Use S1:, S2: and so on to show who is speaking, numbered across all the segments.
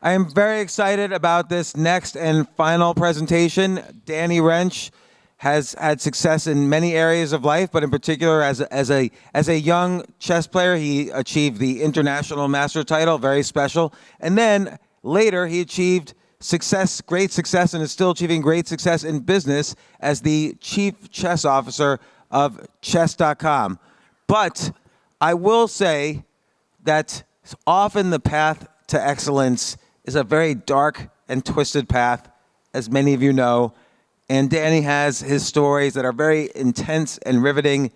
S1: I am very excited about this next and final presentation. Danny Rensch has had success in many areas of life, but in particular as a young chess player, he achieved the international master title, very special. And then later he achieved great success, and is still achieving great success in business as the chief chess officer of chess.com. But I will say that often the path to excellence is a very dark and twisted path, as many of you know. And Danny has his stories that are very intense and riveting.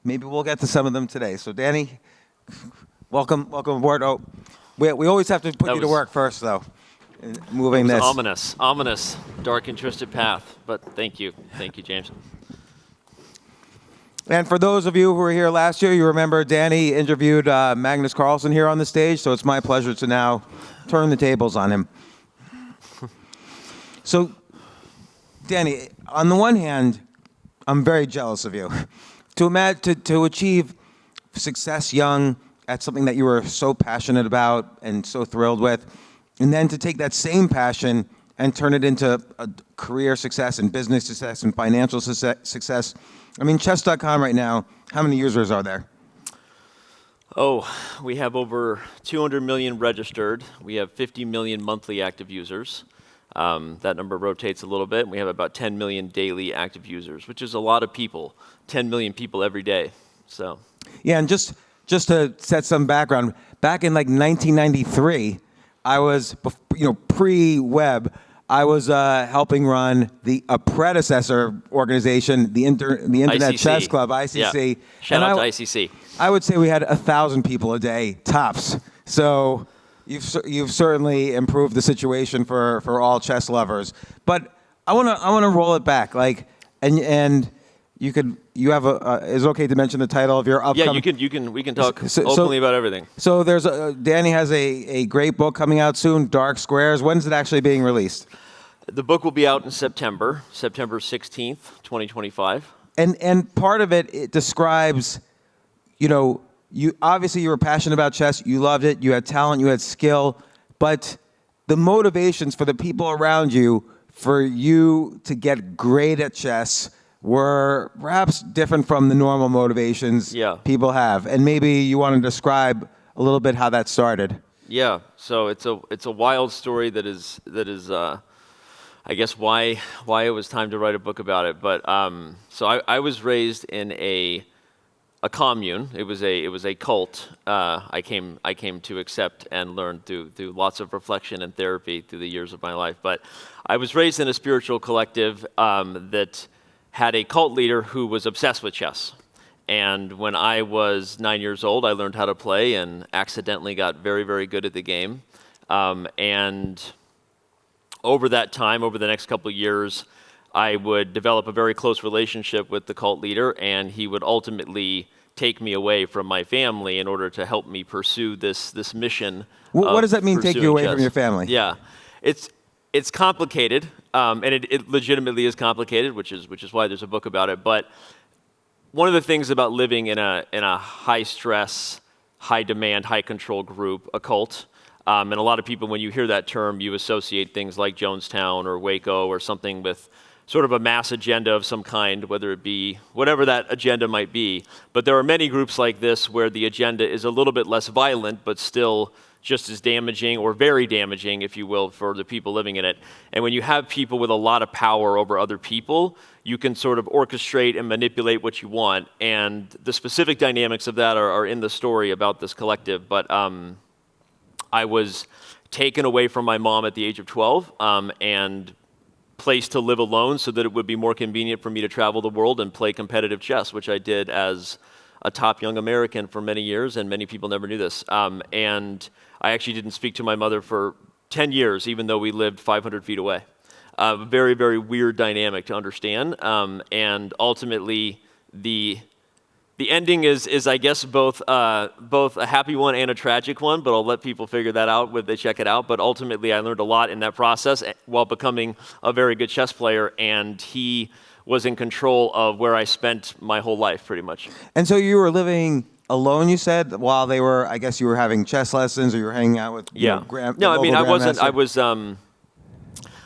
S1: Maybe we'll get to some of them today. So Danny, welcome aboard. Oh, we always have to put you to work first, though. Moving this.
S2: Ominous, dark and twisted path. But thank you, James.
S1: And for those of you who were here last year, you remember Danny interviewed Magnus Carlsen here on the stage, so it's my pleasure to now turn the tables on him. So, Danny, on the one hand, I'm very jealous of you. To achieve success young at something that you were so passionate about and so thrilled with, and then to take that same passion and turn it into a career success and business success and financial success. I mean, chess.com right now, how many users are there?
S2: Oh, we have over 200 million registered. We have 50 million monthly active users. That number rotates a little bit. We have about 10 million daily active users, which is a lot of people. 10 million people every day. So.
S1: Yeah, and just to set some background, back in like 1993, I was, pre-web, I was helping run a predecessor organization, the Internet
S2: ICC.
S1: Chess Club, ICC.
S2: Yeah. Shout out to ICC.
S1: I would say we had 1,000 people a day, tops. So you've certainly improved the situation for all chess lovers. But I wanna roll it back, and you have is it okay to mention the title of your upcoming?
S2: Yeah, we can talk openly about everything.
S1: So Danny has a great book coming out soon, Dark Squares. When's it actually being released?
S2: The book will be out in September 16th, 2025.
S1: And part of it describes, you obviously you were passionate about chess, you loved it, you had talent, you had skill, but the motivations for the people around you for you to get great at chess were perhaps different from the normal motivations people have. And maybe you want to describe a little bit how that started.
S2: Yeah, so it's a wild story that is I guess why it was time to write a book about it. But so I was raised in a commune. It was a cult. I came to accept and learn through lots of reflection and therapy through the years of my life. But I was raised in a spiritual collective that had a cult leader who was obsessed with chess. And when I was 9 years old, I learned how to play and accidentally got very, very good at the game. And over that time, over the next couple of years, I would develop a very close relationship with the cult leader, and he would ultimately take me away from my family in order to help me pursue this mission.
S1: What does that mean, take you away
S2: chess.
S1: From your family?
S2: Yeah, it's complicated, and it legitimately is complicated, which is why there's a book about it. But one of the things about living in a high stress, high demand, high control group, a cult, and a lot of people, when you hear that term, you associate things like Jonestown or Waco or something with sort of a mass agenda of some kind, whether it be whatever that agenda might be. But there are many groups like this where the agenda is a little bit less violent, but still just as damaging, or very damaging, if you will, for the people living in it. And when you have people with a lot of power over other people, you can sort of orchestrate and manipulate what you want. And the specific dynamics of that are in the story about this collective. But I was taken away from my mom at the age of 12 and placed to live alone so that it would be more convenient for me to travel the world and play competitive chess, which I did as a top young American for many years, and many people never knew this. And I actually didn't speak to my mother for 10 years, even though we lived 500 feet away. Very, very weird dynamic to understand. And ultimately, the ending is I guess both a happy one and a tragic one, but I'll let people figure that out when they check it out. But ultimately, I learned a lot in that process while becoming a very good chess player, and he was in control of where I spent my whole life, pretty much.
S1: And so you were living alone, you said, while they were, I guess you were having chess lessons or you were hanging out with
S2: Yeah.
S1: the
S2: No, I mean,
S1: local
S2: I wasn't.
S1: grandmaster?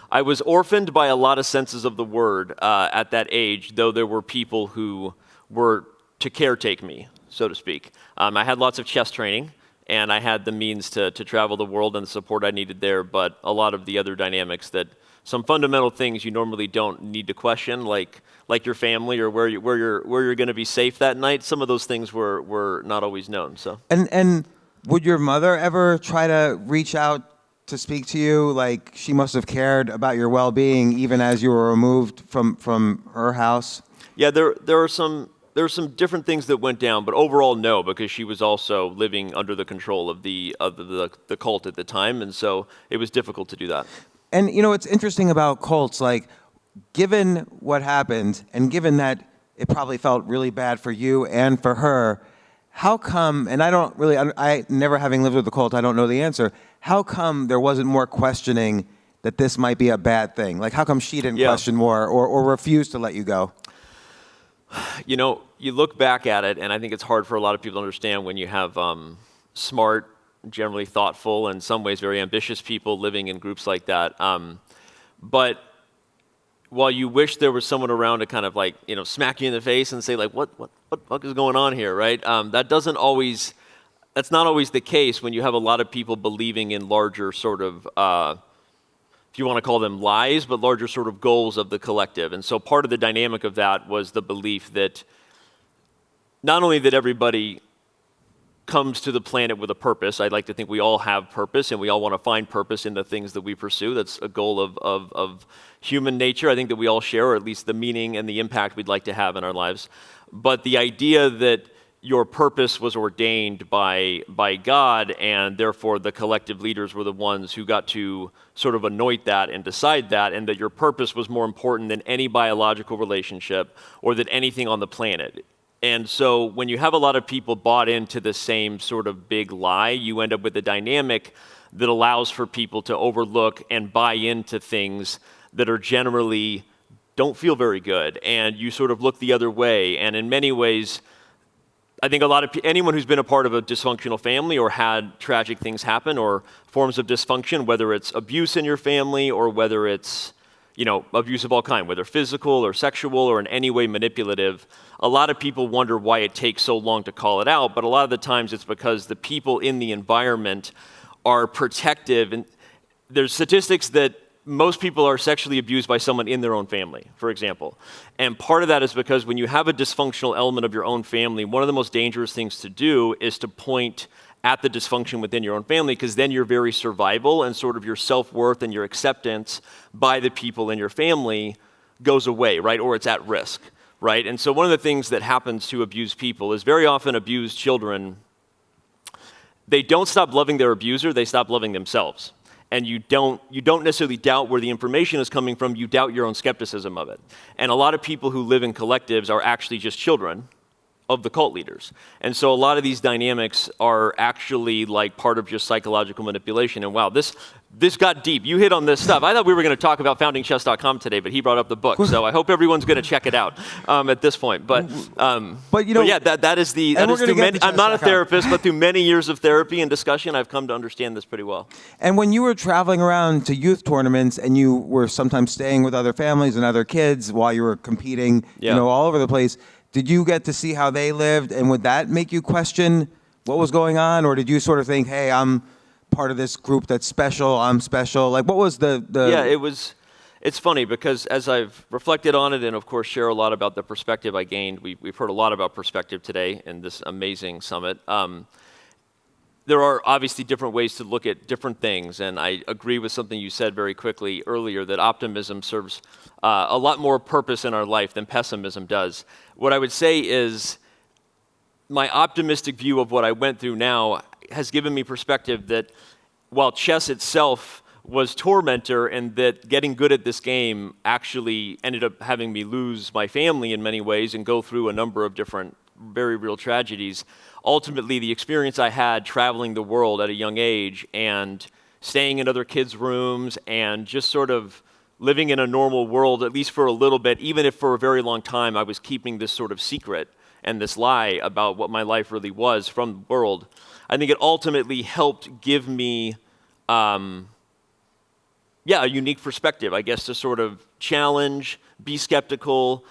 S2: I was orphaned by a lot of senses of the word at that age, though there were people who were to caretake me, so to speak. I had lots of chess training, and I had the means to travel the world and the support I needed there, but a lot of the other dynamics that some fundamental things you normally don't need to question, like your family or where you're going to be safe that night, some of those things were not always known. So.
S1: And would your mother ever try to reach out to speak to you? Like, she must have cared about your well-being even as you were removed from her house.
S2: Yeah, there are some different things that went down, but overall no, because she was also living under the control of the cult at the time, and so it was difficult to do that.
S1: And it's interesting about cults, like, given what happened and given that it probably felt really bad for you and for her, how come, and I never having lived with a cult, I don't know the answer, how come there wasn't more questioning that this might be a bad thing? Like, how come she didn't question more or refuse to let you go?
S2: You look back at it, and I think it's hard for a lot of people to understand when you have smart, generally thoughtful, and in some ways very ambitious people living in groups like that. But while you wish there was someone around to kind of like, smack you in the face and say like, what the fuck is going on here, right? That's not always the case when you have a lot of people believing in larger sort of, if you want to call them lies, but larger sort of goals of the collective. And so part of the dynamic of that was the belief that not only that everybody comes to the planet with a purpose. I'd like to think we all have purpose, and we all want to find purpose in the things that we pursue. That's a goal of human nature. I think that we all share, or at least the meaning and the impact we'd like to have in our lives. But the idea that your purpose was ordained by God, and therefore the collective leaders were the ones who got to sort of anoint that and decide that, and that your purpose was more important than any biological relationship or than anything on the planet. And so when you have a lot of people bought into the same sort of big lie, you end up with a dynamic that allows for people to overlook and buy into things that are generally don't feel very good, and you sort of look the other way. And in many ways, I think anyone who's been a part of a dysfunctional family or had tragic things happen or forms of dysfunction, whether it's abuse in your family or whether it's abuse of all kind, whether physical or sexual or in any way manipulative, a lot of people wonder why it takes so long to call it out, but a lot of the times it's because the people in the environment are protective. And there's statistics that most people are sexually abused by someone in their own family, for example. And part of that is because when you have a dysfunctional element of your own family, one of the most dangerous things to do is to point at the dysfunction within your own family, because then your very survival and sort of your self-worth and your acceptance by the people in your family goes away, right? Or it's at risk, right? And so one of the things that happens to abused people is very often abused children, they don't stop loving their abuser, they stop loving themselves. And you don't necessarily doubt where the information is coming from, you doubt your own skepticism of it. And a lot of people who live in collectives are actually just children of the cult leaders. And so a lot of these dynamics are actually like part of just psychological manipulation. And wow, this got deep. You hit on this stuff. I thought we were going to talk about foundingchess.com today, but he brought up the book. So I hope everyone's going to check it out at this point. But yeah, that is the, I'm not a therapist, but through many years of therapy and discussion, I've come to understand this pretty well.
S1: And when you were traveling around to youth tournaments and you were sometimes staying with other families and other kids while you were competing, all over the place, did you get to see how they lived, and would that make you question what was going on, or did you sort of think, hey, I'm part of this group that's special, I'm special? Like, what was the...
S2: Yeah, it's funny because as I've reflected on it and, of course, share a lot about the perspective I gained, we've heard a lot about perspective today in this amazing summit. There are obviously different ways to look at different things, and I agree with something you said very quickly earlier, that optimism serves a lot more purpose in our life than pessimism does. What I would say is my optimistic view of what I went through now has given me perspective that while chess itself was tormentor, and that getting good at this game actually ended up having me lose my family in many ways and go through a number of different very real tragedies, ultimately the experience I had traveling the world at a young age and staying in other kids' rooms and just sort of living in a normal world, at least for a little bit, even if for a very long time I was keeping this sort of secret and this lie about what my life really was from the world, I think it ultimately helped give me a unique perspective, I guess, to sort of challenge, be skeptical,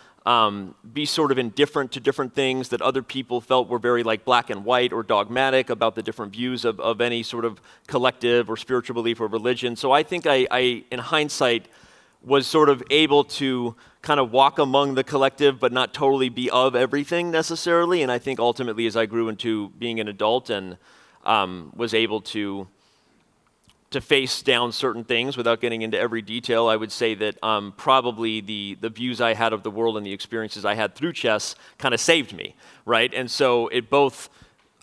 S2: be sort of indifferent to different things that other people felt were very like black and white or dogmatic about the different views of any sort of collective or spiritual belief or religion. So I think I in hindsight, was sort of able to kind of walk among the collective but not totally be of everything necessarily. And I think ultimately as I grew into being an adult and was able to face down certain things without getting into every detail, I would say that probably the views I had of the world and the experiences I had through chess kind of saved me, right? And so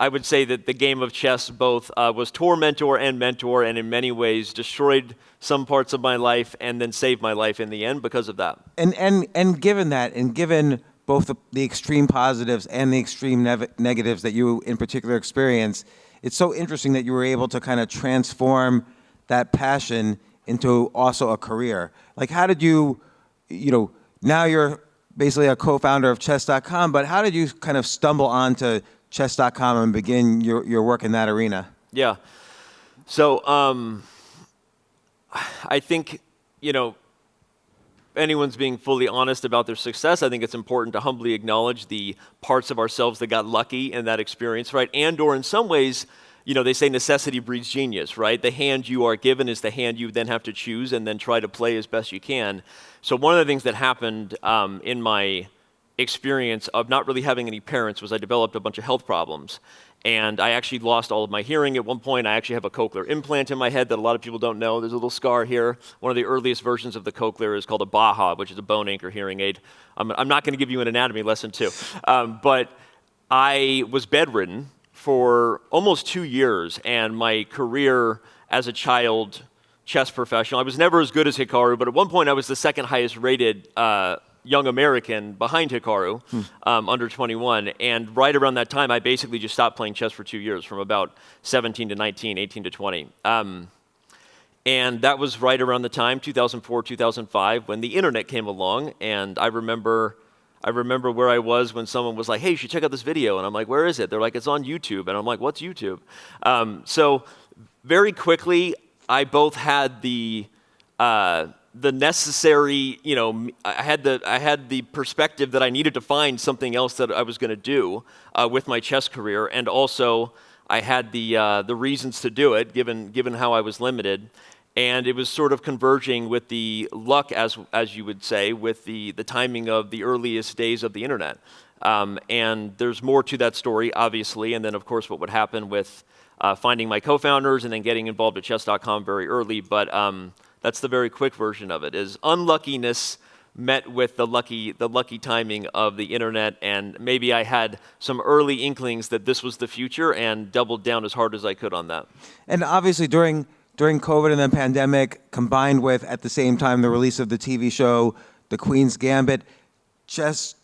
S2: I would say that the game of chess both was tormentor and mentor, and in many ways destroyed some parts of my life and then saved my life in the end because of that.
S1: And given that, and given both the extreme positives and the extreme negatives that you in particular experience, it's so interesting that you were able to kind of transform that passion into also a career. Like, how did you now you're basically a co-founder of chess.com, but how did you kind of stumble onto chess.com and begin your work in that arena?
S2: Yeah. So I think, anyone's being fully honest about their success, I think it's important to humbly acknowledge the parts of ourselves that got lucky in that experience, right? And or in some ways, they say necessity breeds genius, right? The hand you are given is the hand you then have to choose and then try to play as best you can. So one of the things that happened in my experience of not really having any parents was I developed a bunch of health problems. And I actually lost all of my hearing at one point. I actually have a cochlear implant in my head that a lot of people don't know. There's a little scar here. One of the earliest versions of the cochlear is called a Baha, which is a bone anchor hearing aid. I'm not going to give you an anatomy lesson too. But I was bedridden for almost 2 years, and my career as a child chess professional, I was never as good as Hikaru, but at one point I was the second highest rated young American behind Hikaru, under 21. And right around that time, I basically just stopped playing chess for 2 years, from about 17 to 19, 18 to 20. And that was right around the time, 2004, 2005, when the internet came along. And I remember where I was when someone was like, hey, you should check out this video. And I'm like, where is it? They're like, it's on YouTube. And I'm like, what's YouTube? So very quickly, I both had the necessary, I had the perspective that I needed to find something else that I was going to do with my chess career, and also I had the reasons to do it, given how I was limited, and it was sort of converging with the luck, as you would say, with the timing of the earliest days of the internet, and there's more to that story, obviously, and then of course what would happen with finding my co-founders and then getting involved at chess.com very early, but that's the very quick version of it, is unluckiness met with the lucky timing of the internet, and maybe I had some early inklings that this was the future and doubled down as hard as I could on that. And
S1: obviously during COVID and the pandemic, combined with at the same time the release of the TV show, The Queen's Gambit, chess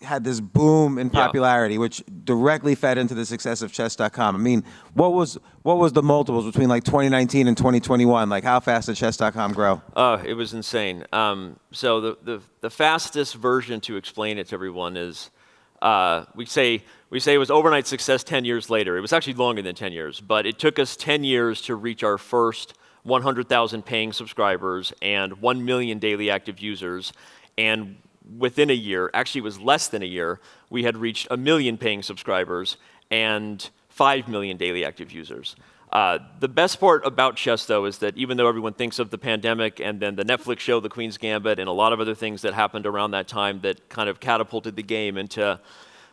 S1: had this boom in popularity, which directly fed into the success of chess.com. I mean, what was the multiples between like 2019 and 2021? Like, how fast did chess.com grow?
S2: It was insane. So the fastest version to explain it to everyone is we say it was overnight success 10 years later. It was actually longer than 10 years, but it took us 10 years to reach our first 100,000 paying subscribers and 1 million daily active users, and within a year, actually it was less than a year, we had reached 1 million paying subscribers and 5 million daily active users. The best part about chess, though, is that even though everyone thinks of the pandemic and then the Netflix show, The Queen's Gambit, and a lot of other things that happened around that time that kind of catapulted the game into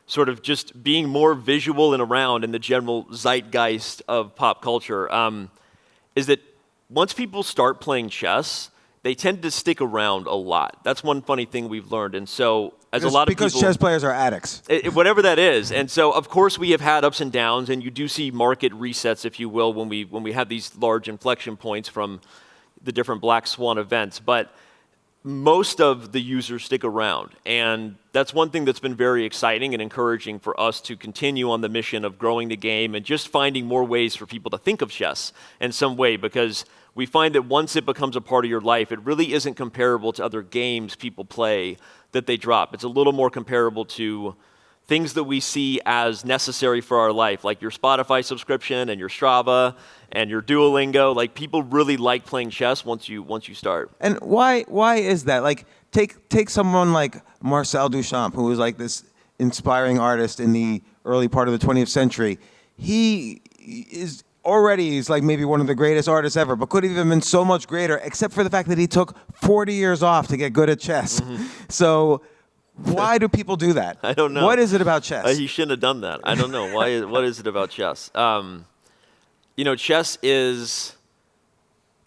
S2: sort of just being more visual and around in the general zeitgeist of pop culture, is that once people start playing chess, they tend to stick around a lot. That's one funny thing we've learned. And so,
S1: because chess players are addicts.
S2: Whatever that is. And so, of course, we have had ups and downs, and you do see market resets, if you will, when we have these large inflection points from the different black swan events. But most of the users stick around. And that's one thing that's been very exciting and encouraging for us to continue on the mission of growing the game and just finding more ways for people to think of chess in some way, because we find that once it becomes a part of your life, it really isn't comparable to other games people play that they drop. It's a little more comparable to things that we see as necessary for our life, like your Spotify subscription and your Strava and your Duolingo. Like, people really like playing chess once you start.
S1: And why is that? Like, take someone like Marcel Duchamp, who was like this inspiring artist in the early part of the 20th century. He's like maybe one of the greatest artists ever, but could have even been so much greater, except for the fact that he took 40 years off to get good at chess. So why do people do that?
S2: I don't know.
S1: What is it about chess?
S2: He shouldn't have done that. I don't know. What is it about chess? Chess is,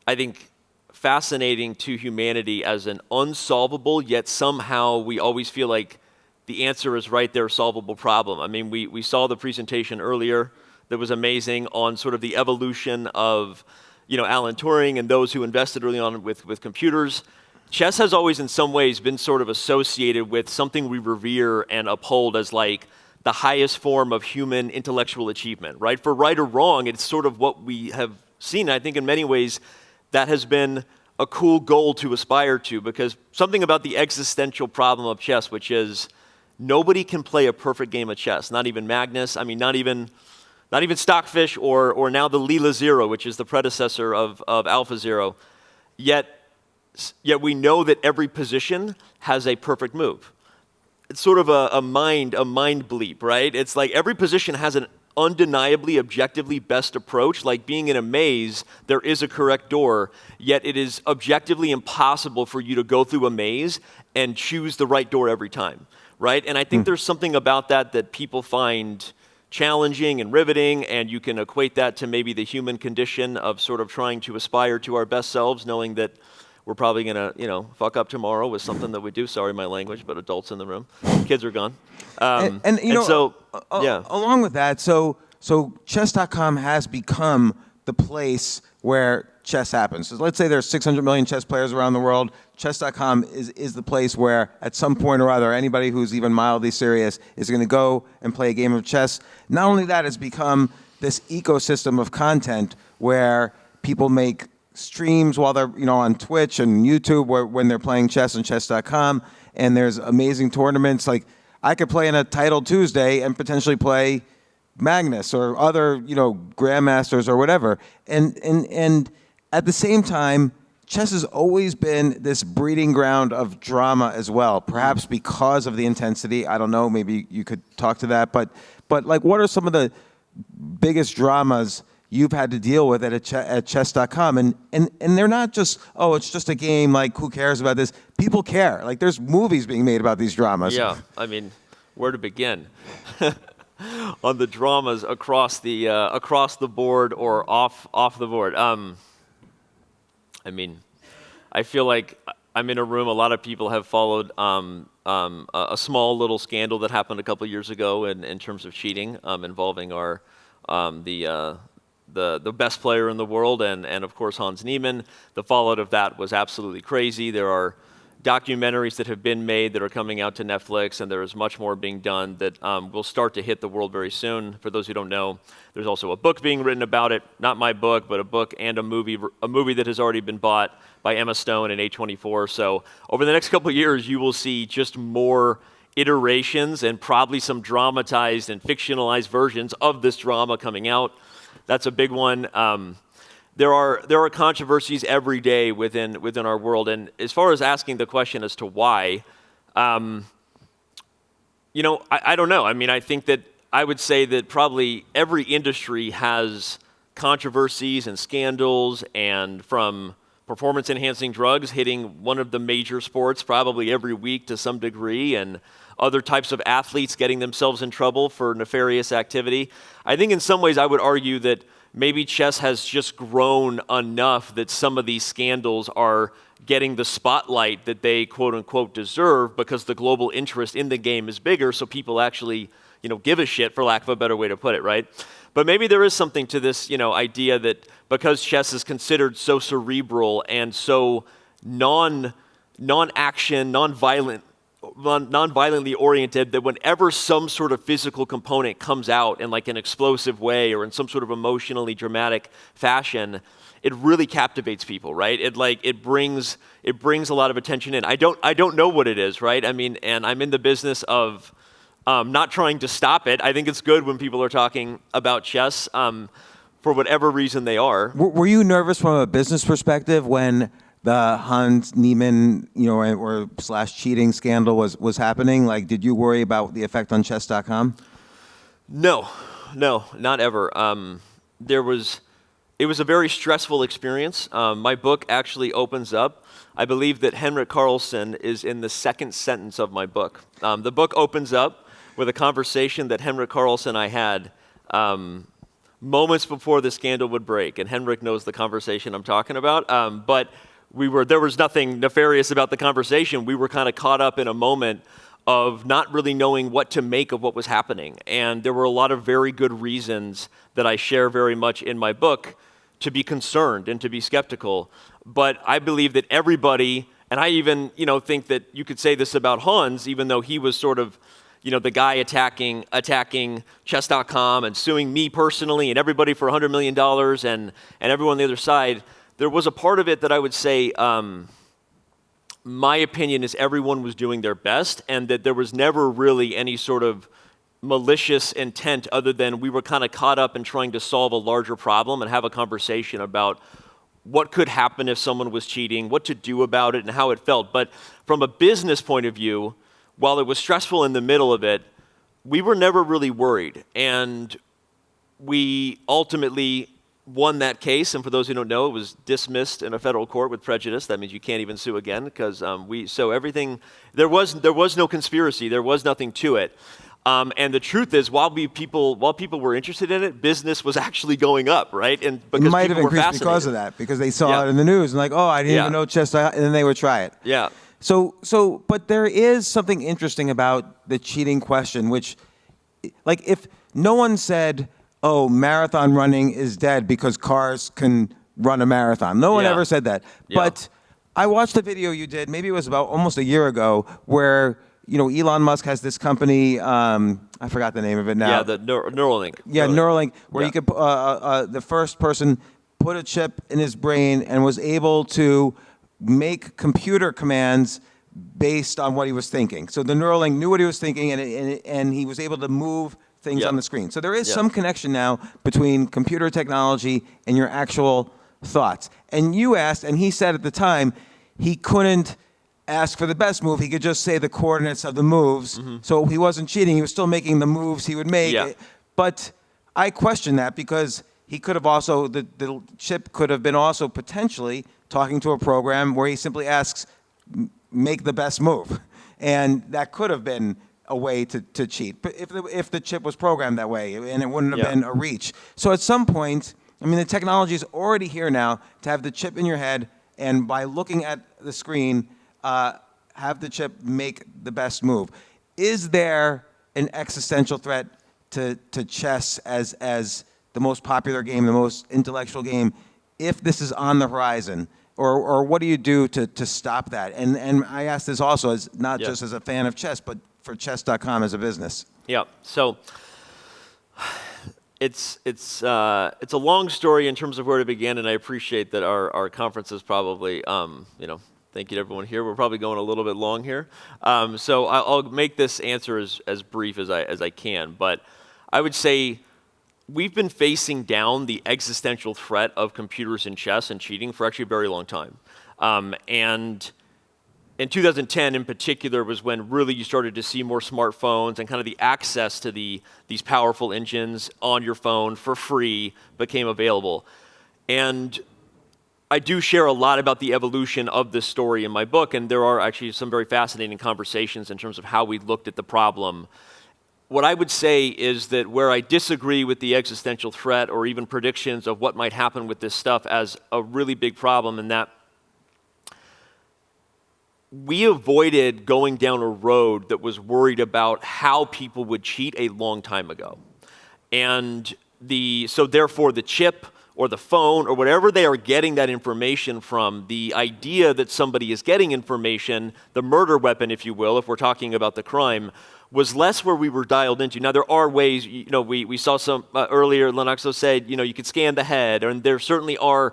S2: I think, fascinating to humanity as an unsolvable, yet somehow we always feel like the answer is right there, solvable problem. I mean, we saw the presentation earlier that was amazing on sort of the evolution of, Alan Turing and those who invested early on with computers. Chess has always in some ways been sort of associated with something we revere and uphold as like the highest form of human intellectual achievement, right? For right or wrong, it's sort of what we have seen. I think in many ways that has been a cool goal to aspire to, because something about the existential problem of chess, which is nobody can play a perfect game of chess, not even Magnus, not even Stockfish or now the Leela Zero, which is the predecessor of Alpha Zero. Yet we know that every position has a perfect move. It's sort of a mind bleep, right? It's like every position has an undeniably, objectively best approach. Like being in a maze, there is a correct door, yet it is objectively impossible for you to go through a maze and choose the right door every time, right? And I think there's something about that people find challenging and riveting, and you can equate that to maybe the human condition of sort of trying to aspire to our best selves, knowing that we're probably going to, fuck up tomorrow with something that we do. Sorry, my language, but adults in the room. Kids are gone.
S1: Along with that, so chess.com has become the place where chess happens. So let's say there's 600 million chess players around the world. Chess.com is the place where at some point or other, anybody who's even mildly serious is going to go and play a game of chess. Not only that, it's become this ecosystem of content where people make streams while they're on Twitch and YouTube when they're playing chess on chess.com, and there's amazing tournaments. Like I could play in a Title Tuesday and potentially play Magnus or other grandmasters or whatever, and at the same time, chess has always been this breeding ground of drama as well, perhaps because of the intensity. I don't know, maybe you could talk to that, but like what are some of the biggest dramas you've had to deal with at chess.com? And they're not just, it's just a game, like who cares about this? People care. Like there's movies being made about these dramas.
S2: Yeah, where to begin? On the dramas across the board or off the board. I feel like I'm in a room. A lot of people have followed a small little scandal that happened a couple of years ago in terms of cheating involving our the best player in the world and of course Hans Niemann. The fallout of that was absolutely crazy. There are documentaries that have been made that are coming out to Netflix, and there is much more being done that will start to hit the world very soon. For those who don't know, there's also a book being written about it. Not my book, but a book and a movie that has already been bought by Emma Stone and A24. So over the next couple of years, you will see just more iterations and probably some dramatized and fictionalized versions of this drama coming out. That's a big one. There are controversies every day within our world, and as far as asking the question as to why, I don't know. I think that I would say that probably every industry has controversies and scandals, and from performance-enhancing drugs hitting one of the major sports probably every week to some degree, and other types of athletes getting themselves in trouble for nefarious activity. I think in some ways I would argue that maybe chess has just grown enough that some of these scandals are getting the spotlight that they quote unquote deserve because the global interest in the game is bigger, so people actually, give a shit, for lack of a better way to put it, right? But maybe there is something to this, idea that because chess is considered so cerebral and so non-action, non-violently oriented, that whenever some sort of physical component comes out in like an explosive way or in some sort of emotionally dramatic fashion, it really captivates people, right? It brings a lot of attention in. I don't know what it is, right? And I'm in the business of Not trying to stop it. I think it's good when people are talking about chess for whatever reason they are.
S1: Were you nervous from a business perspective when the Hans Niemann, or / cheating scandal was happening? Like, did you worry about the effect on chess.com?
S2: No, not ever. It was a very stressful experience. My book actually opens up. I believe that Henrik Carlson is in the second sentence of my book. The book opens up with a conversation that Henrik Carlson and I had moments before the scandal would break, and Henrik knows the conversation I'm talking about. But there was nothing nefarious about the conversation. We were kind of caught up in a moment of not really knowing what to make of what was happening. And there were a lot of very good reasons that I share very much in my book to be concerned and to be skeptical. But I believe that everybody, and I even think that you could say this about Hans, even though he was sort of the guy attacking chess.com and suing me personally and everybody for $100 million and everyone on the other side, there was a part of it that I would say, my opinion is everyone was doing their best and that there was never really any sort of malicious intent other than we were kind of caught up in trying to solve a larger problem and have a conversation about what could happen if someone was cheating, what to do about it, and how it felt. But from a business point of view, while it was stressful in the middle of it, we were never really worried. And we ultimately won that case, and for those who don't know, it was dismissed in a federal court with prejudice. That means you can't even sue again because there was no conspiracy, there was nothing to it. And the truth is, while people were interested in it, business was actually going up, right? And because
S1: it might have
S2: people were
S1: increased because of that, because they saw it in the news and like, oh, I didn't even know chess, and then they would try it.
S2: Yeah.
S1: So, but there is something interesting about the cheating question, which, like, if no one said, oh, marathon running is dead because cars can run a marathon. No one ever said that.
S2: Yeah.
S1: But I watched a video you did, maybe it was about almost a year ago, where Elon Musk has this company, I forgot the name of it now.
S2: Yeah, the Neuralink.
S1: Yeah, Neuralink, where you could, the first person put a chip in his brain and was able to make computer commands based on what he was thinking. So the Neuralink knew what he was thinking, and he was able to move things on the screen. So there is some connection now between computer technology and your actual thoughts. And you asked, and he said at the time, he couldn't ask for the best move. He could just say the coordinates of the moves. Mm-hmm. So he wasn't cheating. He was still making the moves he would make.
S2: Yeah.
S1: But I question that because he could have also, the chip could have been also potentially talking to a program where he simply asks, make the best move. And that could have been a way to cheat. But if the chip was programmed that way, and it wouldn't have been a reach. So at some point, I mean, the technology is already here now to have the chip in your head, and by looking at the screen, have the chip make the best move. Is there an existential threat to chess as the most popular game, the most intellectual game, if this is on the horizon? Or what do you do to stop that? And I ask this also as not just as a fan of chess, but for chess.com as a business. Yeah.
S2: So it's a long story in terms of where to begin, and I appreciate that our conference is probably thank you to everyone here. We're probably going a little bit long here, so I'll make this answer as brief as I can. But I would say we've been facing down the existential threat of computers in chess and cheating for actually a very long time, and in 2010 in particular was when really you started to see more smartphones and kind of the access to these powerful engines on your phone for free became available. And I do share a lot about the evolution of this story in my book, and there are actually some very fascinating conversations in terms of how we looked at the problem. What I would say is that where I disagree with the existential threat or even predictions of what might happen with this stuff as a really big problem, in that we avoided going down a road that was worried about how people would cheat a long time ago. And so therefore the chip or the phone or whatever they are getting that information from, the idea that somebody is getting information, the murder weapon, if you will, if we're talking about the crime, was less where we were dialed into. Now there are ways, we saw some earlier, Lennoxo said, you could scan the head, and there certainly are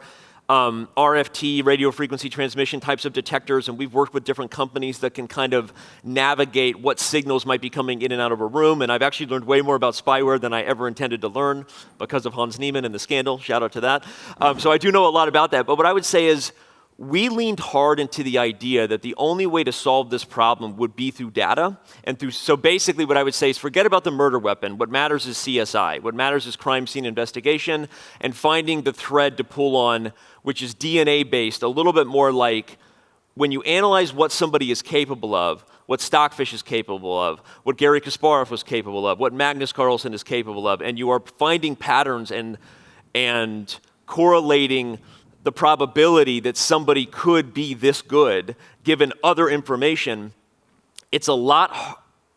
S2: RFT, radio frequency transmission types of detectors, and we've worked with different companies that can kind of navigate what signals might be coming in and out of a room. And I've actually learned way more about spyware than I ever intended to learn because of Hans Niemann and the scandal. Shout out to that. So I do know a lot about that. But what I would say is we leaned hard into the idea that the only way to solve this problem would be through data. So basically what I would say is forget about the murder weapon. What matters is CSI. What matters is crime scene investigation and finding the thread to pull on, which is DNA-based, a little bit more like when you analyze what somebody is capable of, what Stockfish is capable of, what Gary Kasparov was capable of, what Magnus Carlsen is capable of, and you are finding patterns and correlating the probability that somebody could be this good, given other information, it's a lot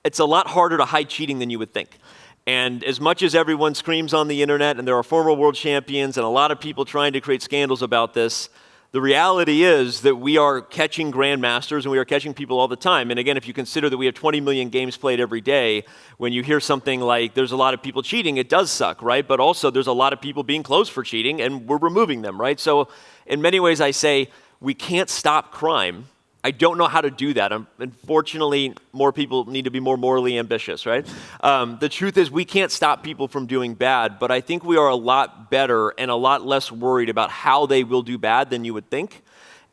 S2: harder to hide cheating than you would think. And as much as everyone screams on the internet, and there are former world champions and a lot of people trying to create scandals about this, the reality is that we are catching grandmasters and we are catching people all the time. And again, if you consider that we have 20 million games played every day, when you hear something like there's a lot of people cheating, it does suck, right? But also there's a lot of people being closed for cheating and we're removing them, right? So in many ways I say we can't stop crime. I don't know how to do that. Unfortunately, more people need to be more morally ambitious, right? The truth is we can't stop people from doing bad, but I think we are a lot better and a lot less worried about how they will do bad than you would think.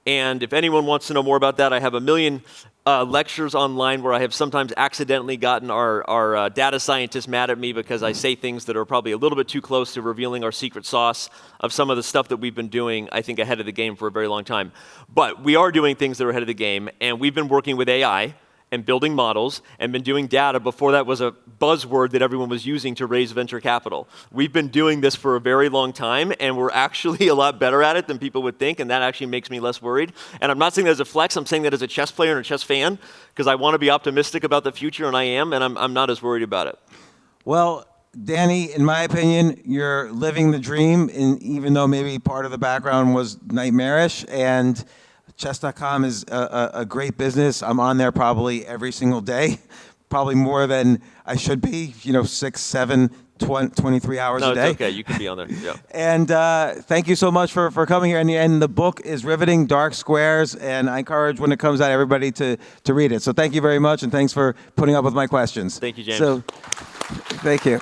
S2: And if anyone wants to know more about that, I have a million lectures online where I have sometimes accidentally gotten our data scientists mad at me because I say things that are probably a little bit too close to revealing our secret sauce of some of the stuff that we've been doing, I think, ahead of the game for a very long time. But we are doing things that are ahead of the game, and we've been working with AI and building models and been doing data before that was a buzzword that everyone was using to raise venture capital. We've been doing this for a very long time, and we're actually a lot better at it than people would think, and that actually makes me less worried. And I'm not saying that as a flex, I'm saying that as a chess player and a chess fan, because I want to be optimistic about the future, and I am, and I'm not as worried about it.
S1: Well, Danny, in my opinion, you're living the dream, even though maybe part of the background was nightmarish. And chess.com is a great business. I'm on there probably every single day, probably more than I should be, 6, 7, 23 hours a day.
S2: No, it's okay. You can be on there. Yeah.
S1: And thank you so much for coming here. And the book is riveting, Dark Squares, and I encourage when it comes out everybody to read it. So thank you very much, and thanks for putting up with my questions.
S2: Thank you, James.
S1: So, thank you.